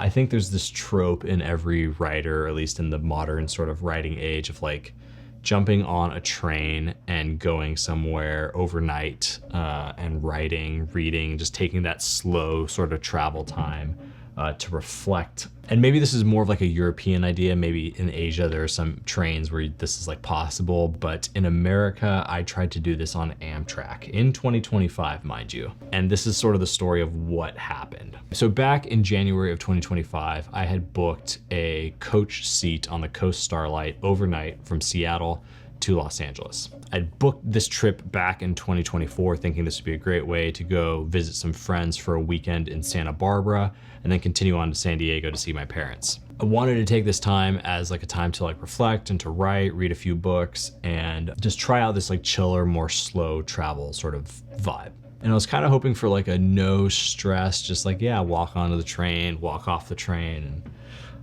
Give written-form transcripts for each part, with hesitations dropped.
I think there's this trope in every writer, or at least in the modern sort of writing age, of like jumping on a train and going somewhere overnight and writing, reading, just taking that slow sort of travel time to reflect. And maybe this is more of like a European idea. Maybe in Asia, there are some trains where this is like possible, but in America, I tried to do this on Amtrak in 2025, mind you. And this is sort of the story of what happened. So back in January of 2025, I had booked a coach seat on the Coast Starlight overnight from Seattle to Los Angeles. I'd booked this trip back in 2024 thinking this would be a great way to go visit some friends for a weekend in Santa Barbara and then continue on to San Diego to see my parents. I wanted to take this time as like a time to like reflect and to write, read a few books, and just try out this like chiller, more slow travel sort of vibe. And I was kind of hoping for like a no stress, just like, yeah, walk onto the train, walk off the train,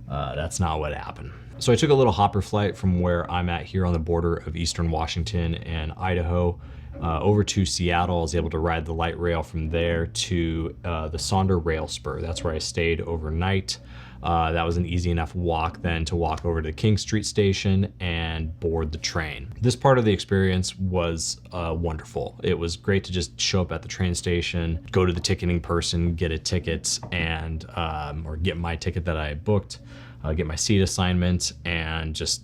and that's not what happened. So I took a little hopper flight from where I'm at here on the border of Eastern Washington and Idaho over to Seattle. I was able to ride the light rail from there to the Sonder Rail Spur. That's where I stayed overnight. That was an easy enough walk then to walk over to King Street Station and board the train. This part of the experience was wonderful. It was great to just show up at the train station, go to the ticketing person, get a ticket, and or get my ticket that I booked, get my seat assignment, and just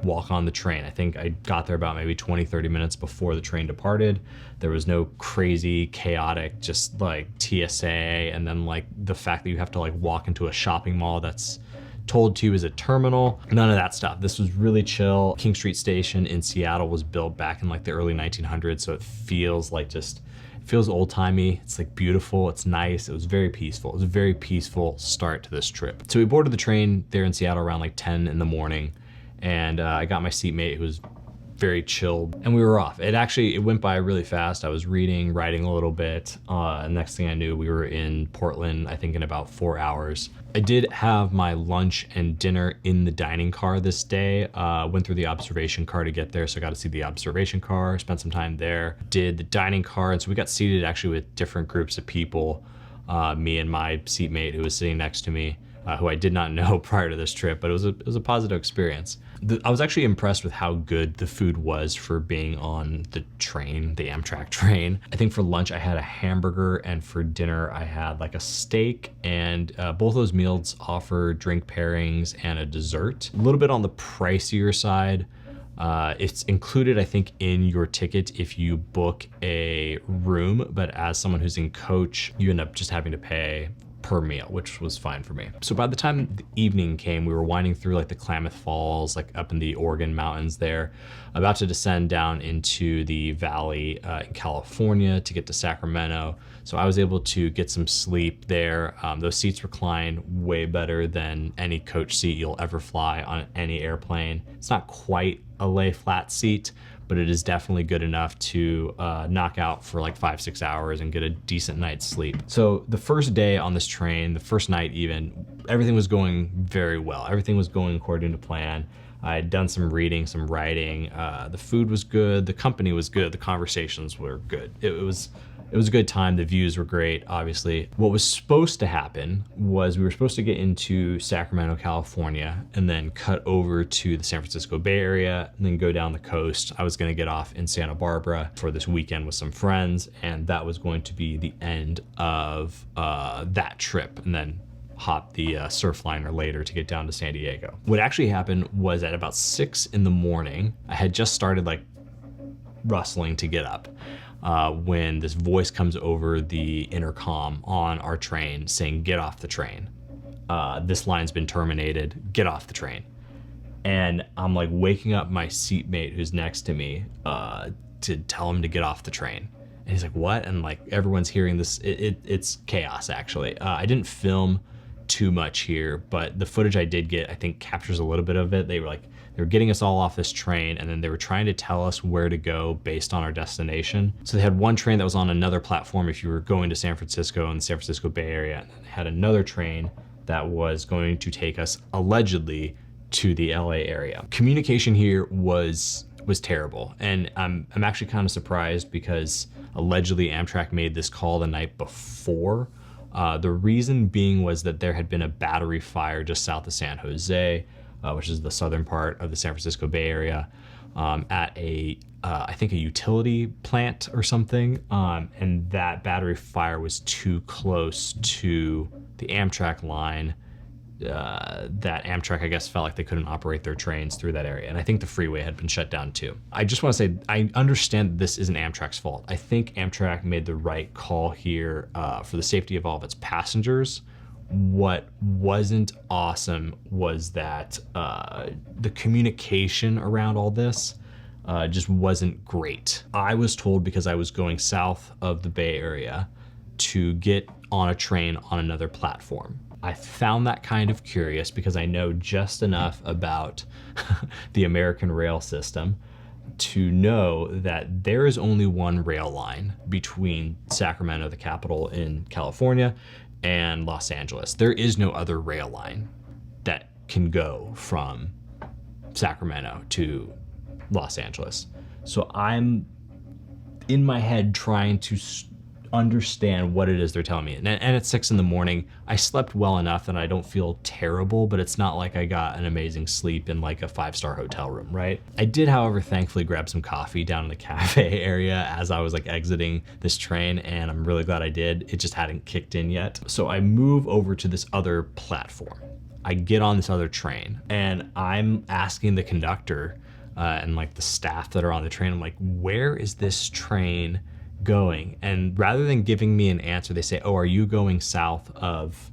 walk on the train. I think I got there about maybe 20, 30 minutes before the train departed. There was no crazy, chaotic, just like TSA, and then like the fact that you have to like walk into a shopping mall that's told to you as a terminal. None of that stuff. This was really chill. King Street Station in Seattle was built back in like the early 1900s, so it feels like just, it feels old-timey. It's like beautiful, it's nice. It was very peaceful. It was a very peaceful start to this trip. So we boarded the train there in Seattle around like 10 in the morning. And I got my seatmate who was very chilled, and we were off. It went by really fast. I was reading, writing a little bit. Next thing I knew, we were in Portland, I think in about 4 hours. I did have my lunch and dinner in the dining car this day. Went through the observation car to get there, so I got to see the observation car, spent some time there. Did the dining car, and so we got seated actually with different groups of people. Me and my seatmate who was sitting next to me, who I did not know prior to this trip, but it was a positive experience. I was actually impressed with how good the food was for being on the train, the Amtrak train. I think for lunch I had a hamburger, and for dinner I had like a steak, and both those meals offer drink pairings and a dessert. A little bit on the pricier side. It's included, I think, in your ticket if you book a room, but as someone who's in coach, you end up just having to pay per meal, which was fine for me. So by the time the evening came, we were winding through like the Klamath Falls, like up in the Oregon mountains there, about to descend down into the valley in California to get to Sacramento. So I was able to get some sleep there. Those seats recline way better than any coach seat you'll ever fly on any airplane. It's not quite a lay flat seat, but it is definitely good enough to knock out for like 5-6 hours and get a decent night's sleep. So the first day on this train, the first night even, everything was going very well. Everything was going according to plan. I had done some reading, some writing. The food was good. The company was good. The conversations were good. It was a good time. The views were great, obviously. What was supposed to happen was we were supposed to get into Sacramento, California, and then cut over to the San Francisco Bay Area, and then go down the coast. I was gonna get off in Santa Barbara for this weekend with some friends, and that was going to be the end of that trip, and then hop the Surfliner later to get down to San Diego. What actually happened was at about 6 in the morning, I had just started like rustling to get up. When this voice comes over the intercom on our train saying, "Get off the train. This line's been terminated. Get off the train." And I'm like waking up my seatmate who's next to me to tell him to get off the train. And he's like, "What?" And like everyone's hearing this. It's chaos, actually. I didn't film too much here, but the footage I did get, I think, captures a little bit of it. They were getting us all off this train, and then they were trying to tell us where to go based on our destination. So they had one train that was on another platform if you were going to San Francisco and the San Francisco Bay Area, and then they had another train that was going to take us allegedly to the LA area. Communication here was terrible, and I'm actually kind of surprised because allegedly Amtrak made this call the night before The reason being was that there had been a battery fire just south of San Jose, which is the southern part of the San Francisco Bay Area, at I think a utility plant or something. And that battery fire was too close to the Amtrak line. That Amtrak, I guess, felt like they couldn't operate their trains through that area. And I think the freeway had been shut down too. I just want to say, I understand that this isn't Amtrak's fault. I think Amtrak made the right call here for the safety of all of its passengers. What wasn't awesome was that the communication around all this just wasn't great. I was told, because I was going south of the Bay Area, to get on a train on another platform. I found that kind of curious because I know just enough about the American rail system to know that there is only one rail line between Sacramento, the capital in California, and Los Angeles. There is no other rail line that can go from Sacramento to Los Angeles. So I'm in my head trying to understand what it is they're telling me. And it's 6 a.m. I slept well enough that I don't feel terrible, but it's not like I got an amazing sleep in like a 5-star hotel room, right? I did, however, thankfully grab some coffee down in the cafe area as I was like exiting this train, and I'm really glad I did. It just hadn't kicked in yet. So I move over to this other platform. I get on this other train and I'm asking the conductor and like the staff that are on the train, I'm like, where is this train going? And rather than giving me an answer, they say, oh, are you going south of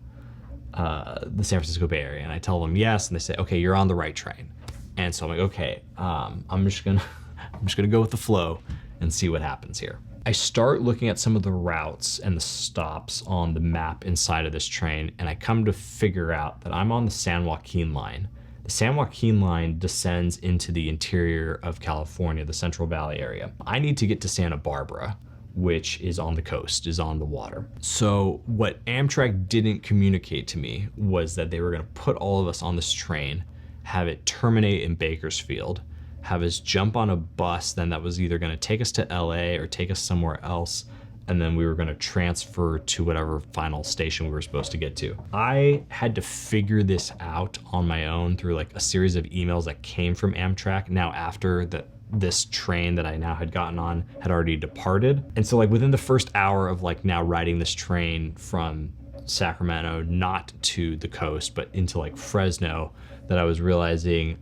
the San Francisco Bay Area? And I tell them yes, and they say, okay, you're on the right train. And so I'm like, okay, I'm just gonna go with the flow and see what happens here. I start looking at some of the routes and the stops on the map inside of this train, and I come to figure out that I'm on the San Joaquin line. The San Joaquin line descends into the interior of California, the Central Valley area. I need to get to Santa Barbara, which is on the coast, is on the water. So what Amtrak didn't communicate to me was that they were gonna put all of us on this train, have it terminate in Bakersfield, have us jump on a bus then that was either gonna take us to LA or take us somewhere else, and then we were gonna transfer to whatever final station we were supposed to get to. I had to figure this out on my own through like a series of emails that came from Amtrak now after this train that I now had gotten on had already departed. And so like within the first hour of like now riding this train from Sacramento, not to the coast, but into like Fresno, that I was realizing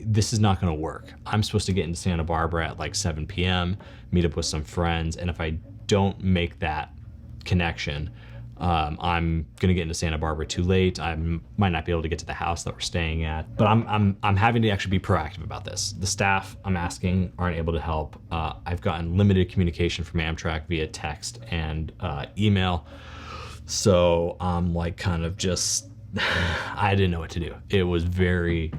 this is not gonna work. I'm supposed to get into Santa Barbara at like 7 p.m., meet up with some friends, and if I don't make that connection, I'm gonna get into Santa Barbara too late. I might not be able to get to the house that we're staying at. But I'm having to actually be proactive about this. The staff I'm asking aren't able to help. I've gotten limited communication from Amtrak via text and email. So I'm like kind of just, I didn't know what to do. It was very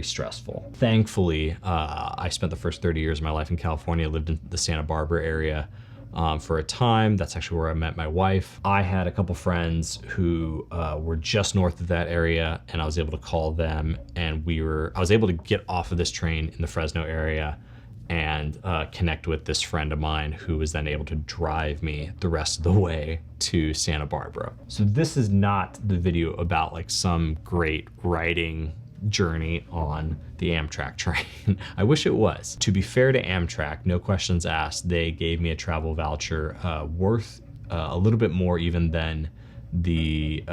stressful. Thankfully, I spent the first 30 years of my life in California, lived in the Santa Barbara area for a time. That's actually where I met my wife. I had a couple friends who were just north of that area, and I was able to call them, and I was able to get off of this train in the Fresno area and connect with this friend of mine who was then able to drive me the rest of the way to Santa Barbara. So this is not the video about like some great writing journey on the Amtrak train. I wish it was. To be fair to Amtrak, no questions asked, they gave me a travel voucher worth a little bit more even than the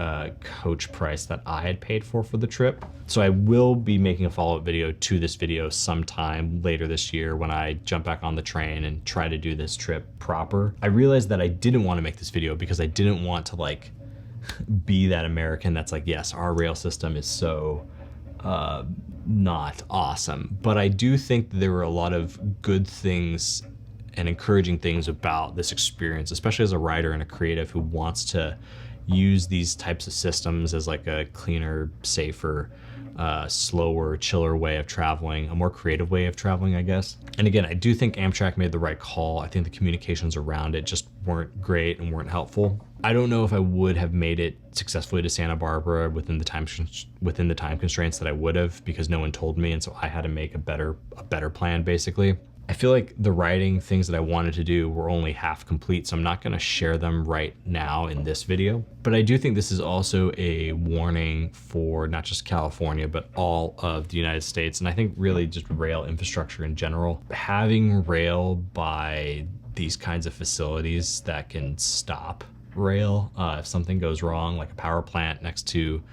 coach price that I had paid for the trip. So I will be making a follow-up video to this video sometime later this year when I jump back on the train and try to do this trip proper. I realized that I didn't want to make this video because I didn't want to like be that American that's like, yes, our rail system is so not awesome. But I do think that there were a lot of good things and encouraging things about this experience, especially as a writer and a creative who wants to use these types of systems as like a cleaner, safer, slower, chiller way of traveling, a more creative way of traveling, I guess. And again, I do think Amtrak made the right call. I think the communications around it just weren't great and weren't helpful. I don't know if I would have made it successfully to Santa Barbara within the time constraints that I would have, because no one told me, and so I had to make a better plan basically. I feel like the writing things that I wanted to do were only half complete, so I'm not gonna share them right now in this video. But I do think this is also a warning for not just California, but all of the United States, and I think really just rail infrastructure in general. Having rail by these kinds of facilities that can stop rail if something goes wrong, like a power plant next to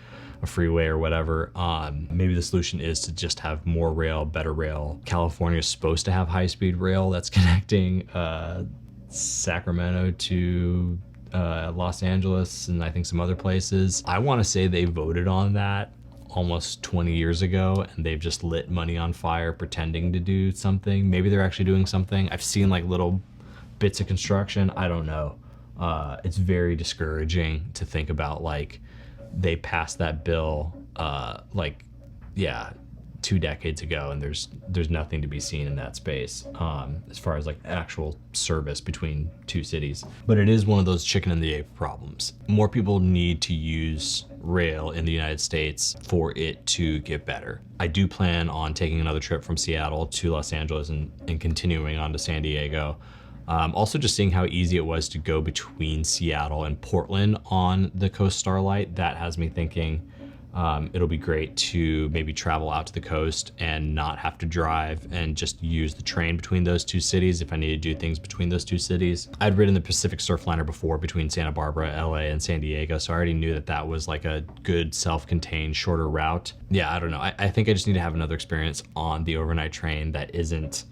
a freeway or whatever. Maybe the solution is to just have more rail, better rail. California is supposed to have high-speed rail that's connecting Sacramento to Los Angeles and I think some other places. I want to say they voted on that almost 20 years ago, and they've just lit money on fire pretending to do something. Maybe they're actually doing something. I've seen like little bits of construction. I don't know. It's very discouraging to think about like they passed that bill like, yeah, 2 decades ago, and there's nothing to be seen in that space as far as like actual service between 2 cities. But it is one of those chicken and the egg problems. More people need to use rail in the United States for it to get better. I do plan on taking another trip from Seattle to Los Angeles and continuing on to San Diego. Also just seeing how easy it was to go between Seattle and Portland on the Coast Starlight. That has me thinking it'll be great to maybe travel out to the coast and not have to drive and just use the train between those 2 cities if I need to do things between those 2 cities. I'd ridden the Pacific Surfliner before between Santa Barbara, LA, and San Diego, so I already knew that that was like a good self-contained shorter route. Yeah, I don't know. I think I just need to have another experience on the overnight train that isn't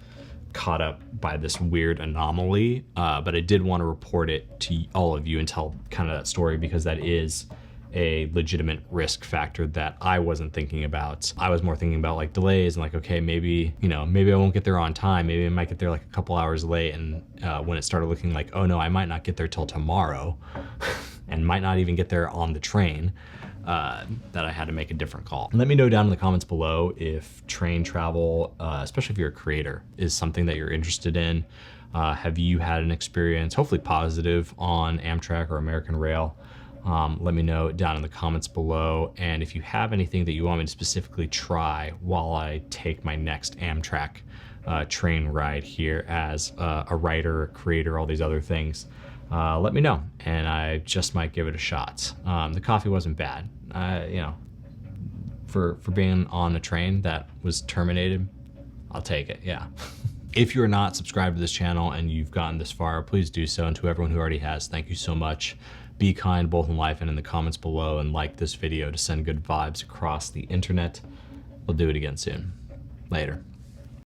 caught up by this weird anomaly, but I did want to report it to all of you and tell kind of that story because that is a legitimate risk factor that I wasn't thinking about. I was more thinking about like delays and like, okay, maybe, you know, maybe I won't get there on time. Maybe I might get there like a couple hours late. And when it started looking like, oh no, I might not get there till tomorrow and might not even get there on the train, that I had to make a different call. Let me know down in the comments below if train travel, especially if you're a creator, is something that you're interested in. Have you had an experience, hopefully positive, on Amtrak or American Rail? Let me know down in the comments below. And if you have anything that you want me to specifically try while I take my next Amtrak train ride here as a writer, a creator, all these other things, let me know, and I just might give it a shot. The coffee wasn't bad. You know, for being on a train that was terminated, I'll take it, yeah. If you're not subscribed to this channel and you've gotten this far, please do so. And to everyone who already has, thank you so much. Be kind both in life and in the comments below, and like this video to send good vibes across the internet. We'll do it again soon. Later.